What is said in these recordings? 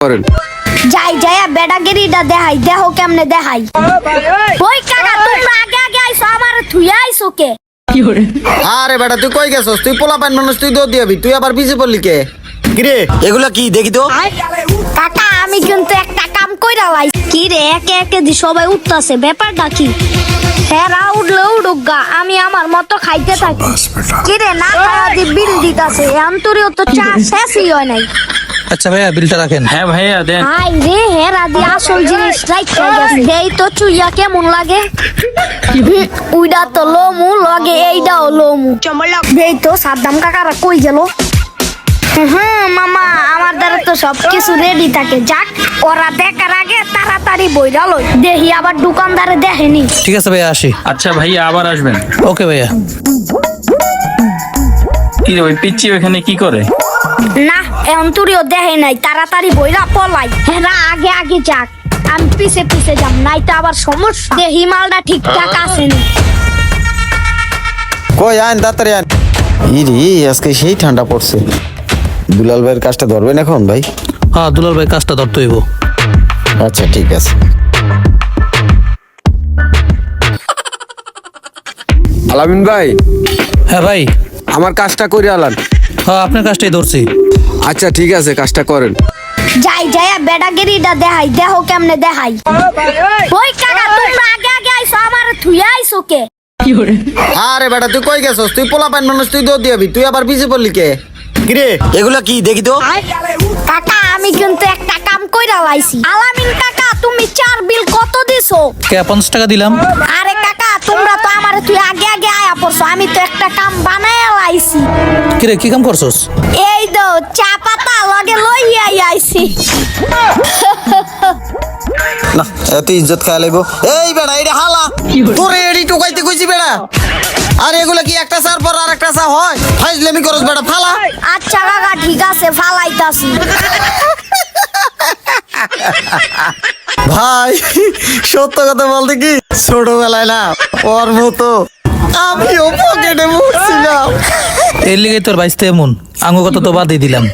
করেন যাই যাই বেটাগিরিটা দেখাই দেখো কেমনে দেখাই। ওই কাকা তোমরা আগে আগে আইছো আমার থুইয়া আইছো কে? আরে বেটা তুই কই গেছস? তুই পোলা পান মানুষ, তুই দৌড় দিবি, তুই আবার পিছে পড়লি কে? কিরে এগুলা কি দেখি তো? কাকা আমি কিন্তু একটা কাম কইরা লাই। কি রে একে একে দি সবাই উঠতাছে, ব্যাপারটা কি? হেরা উঠলে উঠুক, আমি আমার মতো খাইতে থাকি। কি রে না খাওয়া দি বিল দিতাছে, অন্তরেও তো চা শেষই হয় নাই। আচ্ছা ভাইয়া বিলটা রাখেন। হ্যাঁ ভাইয়া দেন। হাই রে হেরা দি আসল জিনিস রাইখা গেছে। এই তো চুইয়া কেমন লাগে? উইডা তো লোমু লগে এইটাও লোমু। এই তো সাদ্দাম কাকারা কই গেল? মামা আমার দ্বারা তো সবকিছু রেডি থাকে, যাক ওরা দেখার আগে তাড়াতাড়ি বইরা লই। দেখি আবার দোকানদারে দেখেনি। ঠিক আছে ভাইয়া আসি। আচ্ছা ভাইয়া আবার আসবেন। ওকে ভাইয়া। কি রে ওই পিচ্চি ওখানে কি করে? না এখন তুরিও দেখে নাই, তাড়াতাড়ি বইরা পলাই। হেরা আগে আগে যাক, আমি পিছে পিছে যাম, নাই তো আবার সমস্যা। দেখি মালটা ঠিকঠাক আছে নি। কই আইন তাড়াতাড়ি আইন। ইরি আজকে সেই ঠান্ডা পড়ছে। দুলাল ভাইয়ের কাজটা ধরবেন এখন ভাই? হ্যাঁ দুলাল ভাই কাজটা ধরতে হইব। আচ্ছা ঠিক আছে। আলামিন ভাই, হ্যাঁ ভাই। আমার কাজটা করে আলান। হ্যাঁ আপনার কাজটাই ধরছি। আচ্ছা ঠিক আছে, কাজটা করেন। যাই যাই বেটাগিরিটা দেখাই দেখো কেমনে দেখাই। ওই কাকা তোমরা আগে আগে আইছো আমার থুইয়া আইছো কে? আরে বেটা তুই কই গেছস? তুই পোলা পান মানুষ, তুই দৌড় দিবি, তুই আবার পিছে পড়লি কে? কিরে এগুলা কি দেখি তো? কাকা আমি কিন্তু একটা কাম কইরা লাইছি। আলামিন কাকা তুমি চার বিল কত দিছো? কে 50 টাকা দিলাম। আরে কাকা তোমরা তো আমার তুই আগে আগে আয়া পড়ছো, আমি তো একটা কাম বানায়া লাইছি। কিরে কি কাম করছস? এই তো চা পাতা লগে লইয়া আইছি। না এত ইজ্জত খাওয়া লাগবো। এই বেটা এটা হালা, তোরে এডি টোকাইতে কইছি বেটা। আর এগুলা কি একটা চার পর আর একটা চা হয়? ফাইজলামি করস বেটা, ফালা। আচ্ছা কাকা ঠিক আছে ফালাইতাছি। ভাই সত্য কথা বলতে কি, ছোটবেলায় না ওর মতো আমিও পকেটে মুছছিলাম। এর লিগে তোর বাইসতে এমন আঙ্গু কত তো বাদই দিলাম।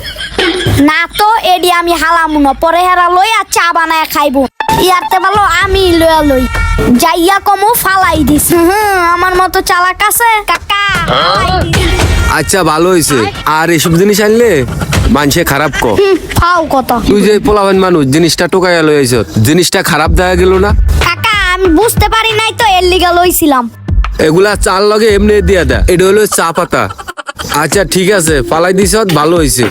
না তো এডি আমি হালামু না, পরে হেরা লইয়া চা বানায় খাইবো। ইয়ারতে ভালো আমি লইয়া লই যাইয়া কমু ফালাই দিস। আমার মতো চালাক আছে কাকা। আচ্ছা ভালো হয়েছে। আর এসব জিনিস আনলে মানুষে খারাপ ক। ফাও কথা। তুই যে পোলাবান মানুষ, জিনিসটা টোকাইয়া লই আইছ, জিনিসটা খারাপ দেখা গেল না? কাকা আমি বুঝতে পারি নাই তো এর লিগা লইছিলাম। এগুলা চাল লগে এমনি দিয়া দা, এটা হলো চা পাতা। আচ্ছা ঠিক আছে, পালাই দিছ, ভালো হয়েছে।